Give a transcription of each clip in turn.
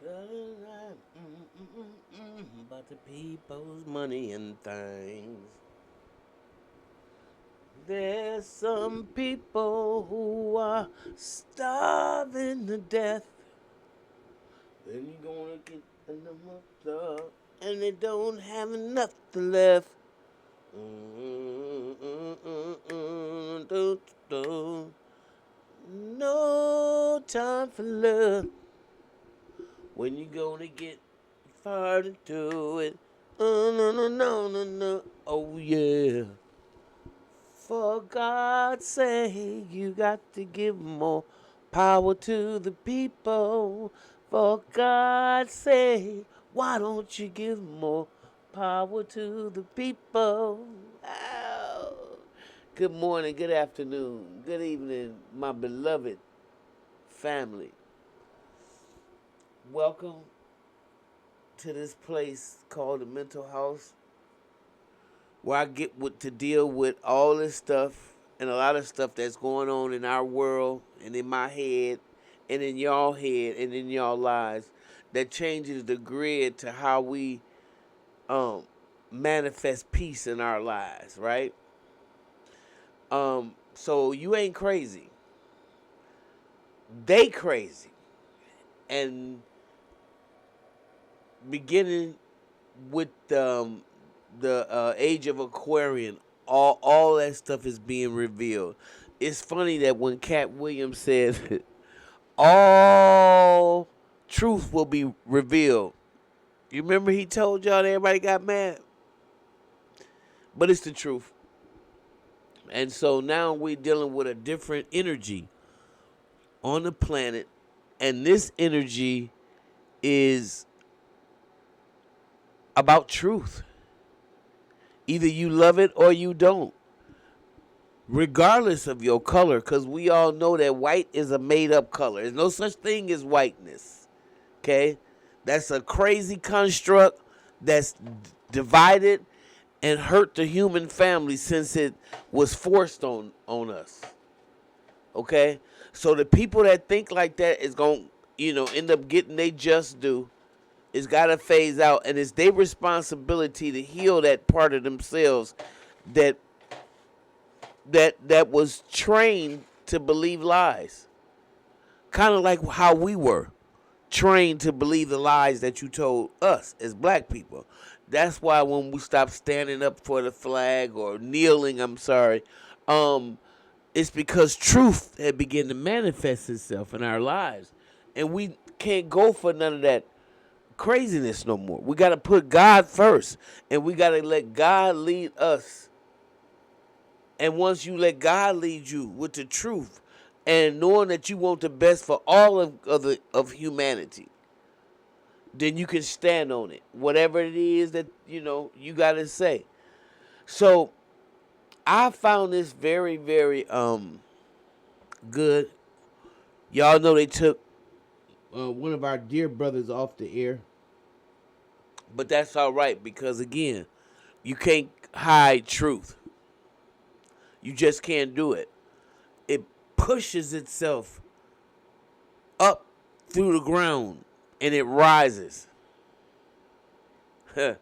About the people's money and things. There's some people who are starving to death. Then you're gonna get them up, and they don't have nothing left. No time for love. When you gonna get far to do it? No, no, no, no, no. Oh, yeah. For God's sake, you got to give more power to the people. For God's sake, why don't you give more power to the people? Ow. Good morning, good afternoon, good evening, my beloved family. Welcome to this place called the Mental House, where I get to deal with all this stuff and a lot of stuff that's going on in our world and in my head and in y'all head and in y'all lives that changes the grid to how we um, manifest peace in our lives, right? So you ain't crazy. They crazy. And beginning with the age of Aquarian, all that stuff is being revealed. It's funny that when Cat Williams said all truth will be revealed, you remember he told y'all that everybody got mad, but it's the truth. And so now we're dealing with a different energy on the planet, and this energy is about truth. Either you love it or you don't, regardless of your color, because we all know that white is a made up color. There's no such thing as whiteness. Okay? That's a crazy construct that's divided and hurt the human family since it was forced on us. Okay? So the people that think like that is going to, end up getting they just due. It's got to phase out, and it's their responsibility to heal that part of themselves that that was trained to believe lies. Kind of like how we were trained to believe the lies that you told us as black people. That's why when we stopped standing up for the flag or kneeling, I'm sorry, it's because truth had begun to manifest itself in our lives. And we can't go for none of that craziness no more. We got to put God first, and we got to let God lead us. And once you let God lead you with the truth and knowing that you want the best for all of humanity, then you can stand on it. Whatever it is that, you got to say. So I found this very, very good. Y'all know they took one of our dear brothers off the air. But that's all right because, again, you can't hide truth. You just can't do it. It pushes itself up through the ground and it rises. It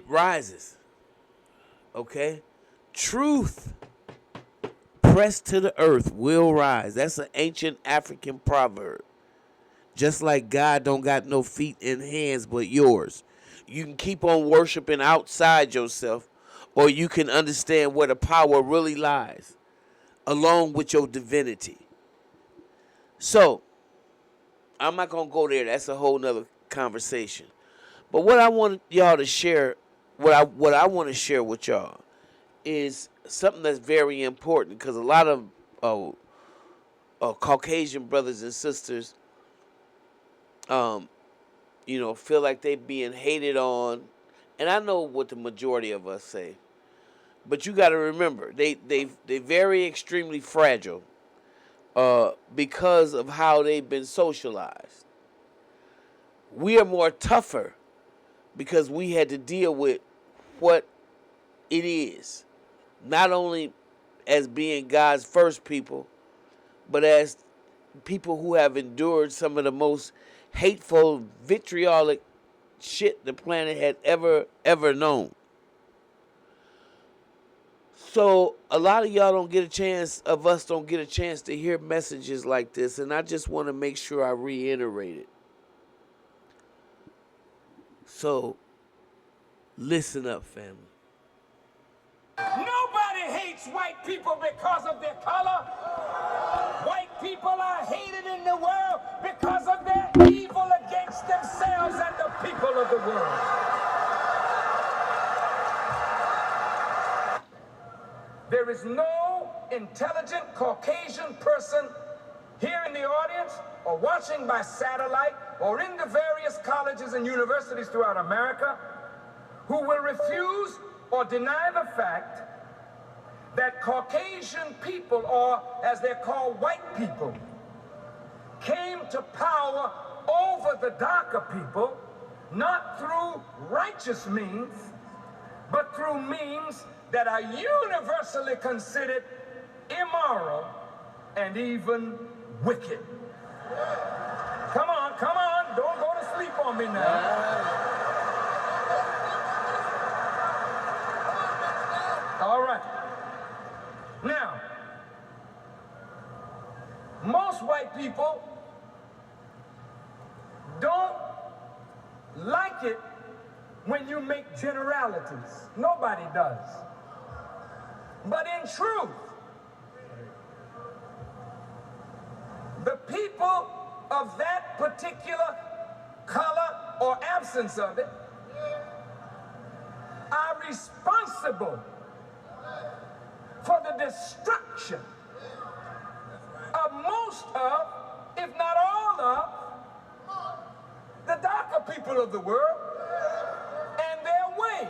rises. Okay? Truth pressed to the earth will rise. That's an ancient African proverb. Just like God don't got no feet and hands but yours. You can keep on worshiping outside yourself, or you can understand where the power really lies, along with your divinity. So, I'm not going to go there. That's a whole nother conversation. But what I want y'all to share, what I want to share with y'all is something that's very important because a lot of Caucasian brothers and sisters, um, feel like they being hated on, and I know what the majority of us say, but you got to remember they very extremely fragile because of how they've been socialized. We are more tougher because we had to deal with what it is, not only as being God's first people, but as people who have endured some of the most hateful, vitriolic shit the planet had ever known. So a lot of y'all don't get a chance, of us don't get a chance to hear messages like this, and I just want to make sure I reiterate it. So listen up, family. Nobody hates white people because of their color. White people are hated in the world because of their evil against themselves and the people of the world. There is no intelligent Caucasian person here in the audience or watching by satellite or in the various colleges and universities throughout America who will refuse or deny the fact that Caucasian people, or as they're called, white people, came to power over the darker people, not through righteous means, but through means that are universally considered immoral and even wicked. Come on, don't go to sleep on me now. All right. Now, most white people don't like it when you make generalities. Nobody does. But in truth, the people of that particular color or absence of it are responsible for the destruction of most of, if not all of, the darker people of the world and their way.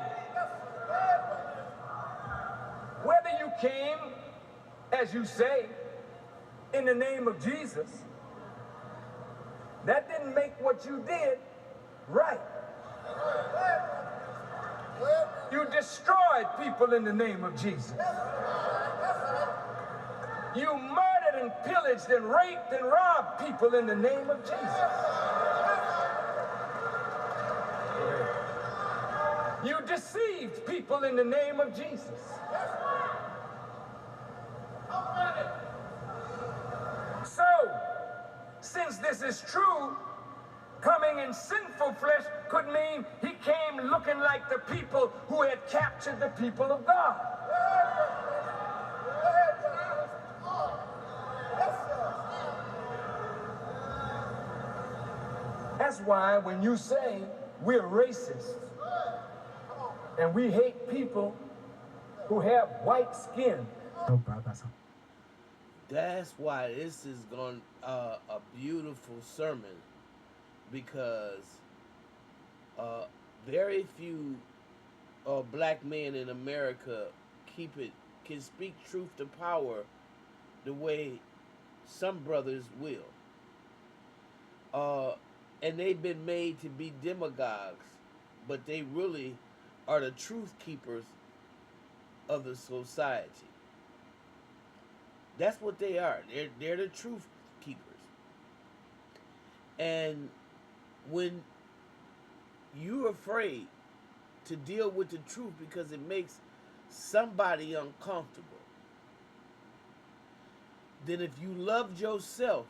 Whether you came, as you say, in the name of Jesus, that didn't make what you did right. You destroyed people in the name of Jesus. You murdered and pillaged and raped and robbed people in the name of Jesus. You deceived people in the name of Jesus. So, since this is true, coming in sinful flesh could mean he came looking like the people who had captured the people of God. That's why when you say we're racist and we hate people who have white skin. That's why this is going a beautiful sermon, because very few black men in America can speak truth to power the way some brothers will. And they've been made to be demagogues, but they really are the truth keepers of the society. That's what they are. They're the truth keepers. And when you're afraid to deal with the truth because it makes somebody uncomfortable, then if you loved yourself,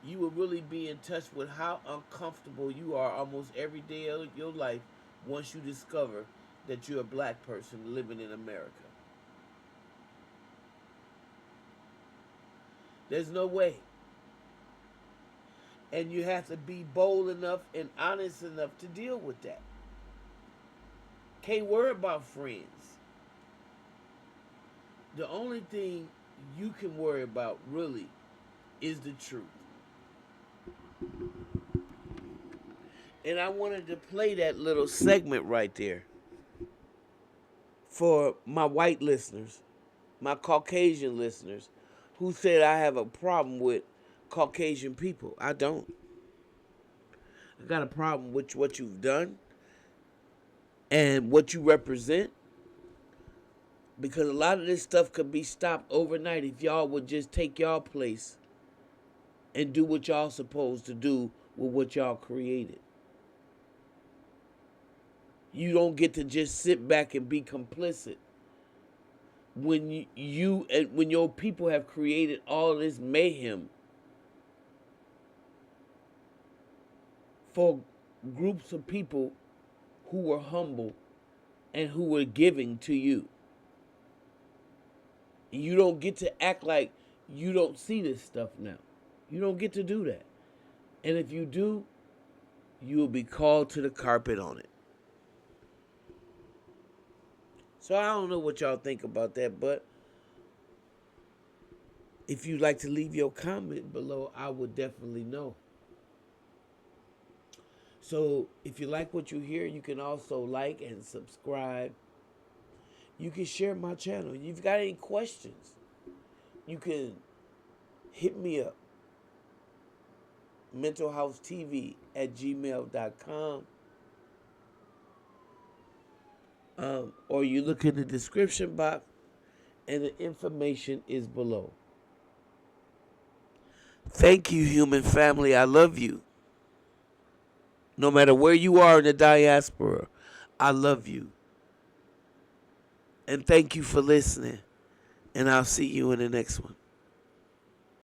you will really be in touch with how uncomfortable you are almost every day of your life once you discover that you're a black person living in America. There's no way. And you have to be bold enough and honest enough to deal with that. Can't worry about friends. The only thing you can worry about really is the truth. And I wanted to play that little segment right there for my white listeners, my Caucasian listeners, who said I have a problem with Caucasian people. I don't. I got a problem with what you've done and what you represent. Because a lot of this stuff could be stopped overnight if y'all would just take y'all place and do what y'all supposed to do with what y'all created. You don't get to just sit back and be complicit when you and when your people have created all this mayhem for groups of people who were humble and who were giving to you. You don't get to act like you don't see this stuff now. You don't get to do that. And if you do, you will be called to the carpet on it. So I don't know what y'all think about that, but if you'd like to leave your comment below, I would definitely know. So if you like what you hear, you can also like and subscribe. You can share my channel. If you've got any questions, you can hit me up. mentalhousetv@gmail.com. Or you look in the description box and the information is below. Thank you, human family. I love you. No matter where you are in the diaspora, I love you. And thank you for listening. And I'll see you in the next one.